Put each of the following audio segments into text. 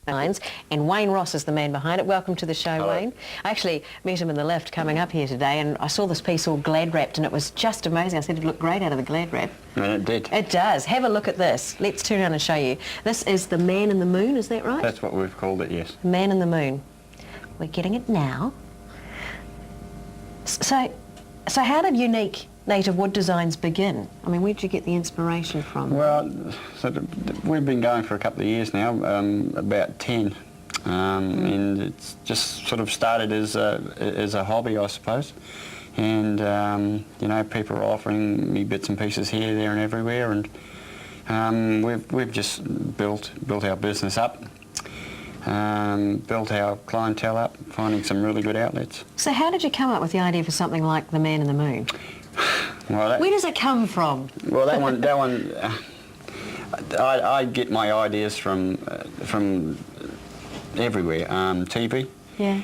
And Wayne Ross is the man behind it. Welcome to the show, Hello. Wayne. I actually met him in the lift coming up here today, and I saw this piece all glad wrapped, and it was just amazing. I said it'd look great out of the glad wrap. And it did. It does. Have a look at this. Let's turn around and show you. This is the Man in the Moon, is that right? That's what we've called it, yes. Man in the Moon. We're getting it now. So how did Unique Native Wood Designs begin? I mean, where did you get the inspiration from? Well, we've been going for a couple of years now, about 10. And it's just sort of started as a hobby, I suppose. And, you know, people are offering me bits and pieces here, there and everywhere. And we've just built our business up. Built our clientele up, finding some really good outlets. So how did you come up with the idea for something like the Man in the Moon? Well, where does it come from? Well, that one, I get my ideas from everywhere. TV. Yeah.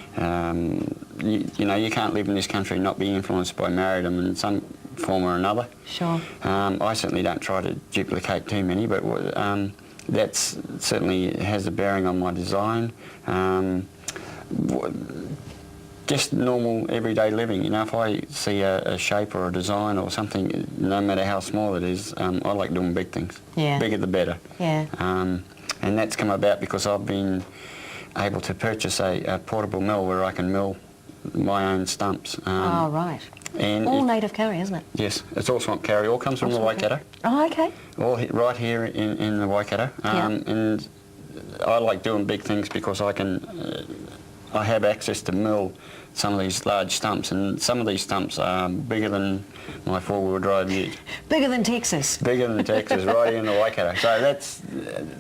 You know, you can't live in this country and not be influenced by marriedom in some form or another. Sure. I certainly don't try to duplicate too many, but that certainly has a bearing on my design. Just normal everyday living. You know, if I see a shape or a design or something, no matter how small it is, I like doing big things. Yeah. Bigger the better. Yeah. And that's come about because I've been able to purchase a portable mill where I can mill my own stumps. Oh, right. And all native curry, isn't it? Yes, it's all swamp curry. All comes from the Waikato. Oh, okay. All right here in the Waikato. And I like doing big things because I have access to mill some of these large stumps, and some of these stumps are bigger than my four-wheel drive ute. Bigger than Texas. Bigger than Texas, right in the Waikato.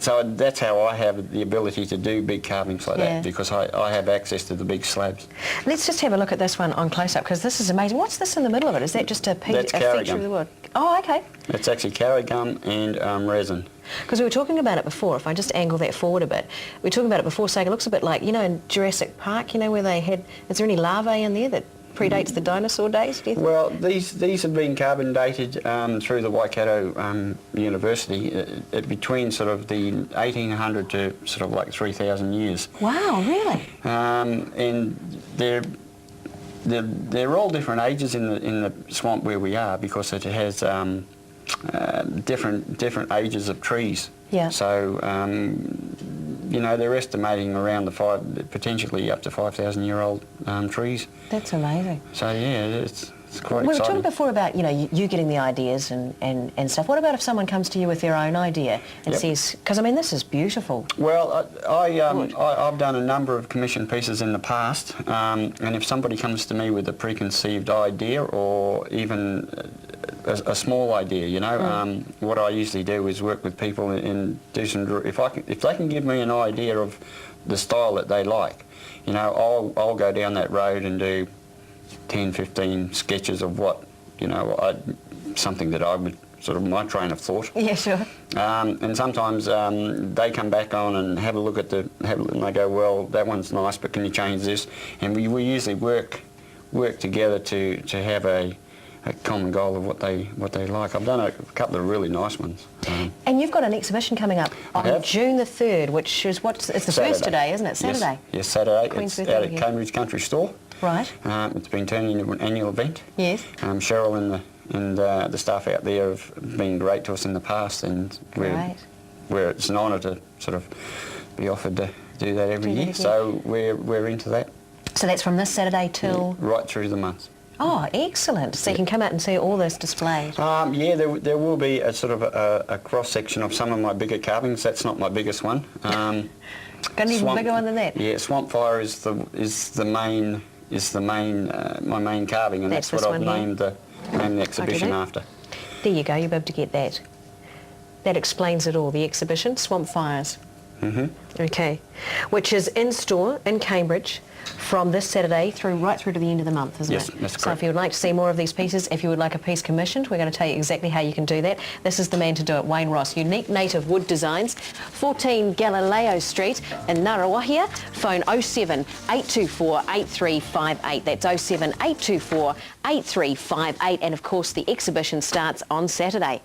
So that's how I have the ability to do big carvings like that, because I have access to the big slabs. Let's just have a look at this one on close-up, because this is amazing. What's this in the middle of it? Is that just a feature of the wood? Oh, okay. It's actually carry gum and resin. Because we were talking about it before, if I just angle that forward a bit, we were talking about it before saying it looks a bit like, you know, in Jurassic Park, you know, where they had, is there any larvae in there that predates the dinosaur days, do you think? Well, these have been carbon dated through the Waikato University between sort of the 1800 to sort of like 3,000 years. Wow, really? And they're all different ages in the swamp where we are, because it has different ages of trees. Yeah. So you know, they're estimating around potentially up to 5,000-year-old trees. That's amazing. So yeah, it's quite We were exciting. talking before about, you know, you getting the ideas and stuff. What about if someone comes to you with their own idea and says, because I mean this is beautiful. Well, I've done a number of commissioned pieces in the past, and if somebody comes to me with a preconceived idea or even a small idea, you know, what I usually do is work with people and do some. If they can give me an idea of the style that they like, you know, I'll go down that road and do 10, 15 sketches of what, you know, something that I would sort of my train of thought. Yeah, sure. And sometimes they come back on and have a look at and they go, well, that one's nice, but can you change this? And we usually work together to have a common goal of what they like. I've done a couple of really nice ones. And you've got an exhibition coming up on June the 3rd, which is it's the Saturday. first today, isn't it? Saturday. Yes, Saturday. Queen's It's Birthday, out at Cambridge Country Store. Right. It's been turned into an annual event. Yes. Cheryl and the staff out there have been great to us in the past, and it's an honour to sort of be offered to do that every year. So we're into that. So that's from this Saturday till right through the month. Oh, excellent. So you can come out and see all this displayed. Yeah, there will be a sort of a cross-section of some of my bigger carvings. That's not my biggest one. Got an even bigger one than that? Yeah, Swamp Fire is the main my main carving, and that's what I've named the exhibition after. There you go, you'll be able to get that. That explains it all, the exhibition, Swamp Fires. Mm-hmm. Okay, which is in store in Cambridge from this Saturday right through to the end of the month, isn't it? Yes, that's correct. So if you would like to see more of these pieces, if you would like a piece commissioned, we're going to tell you exactly how you can do that. This is the man to do it, Wayne Ross, Unique Native Wood Designs, 14 Galileo Street in Ngaruawahia. Phone 07 824 8358. That's 07 824 8358. And of course the exhibition starts on Saturday.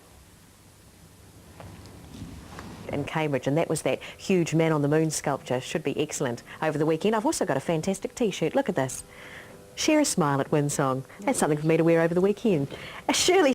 in Cambridge, and that was that huge Man on the Moon sculpture. Should be excellent over the weekend. I've also got a fantastic T-shirt. Look at this. Share a smile at Windsong. That's something for me to wear over the weekend. Shirley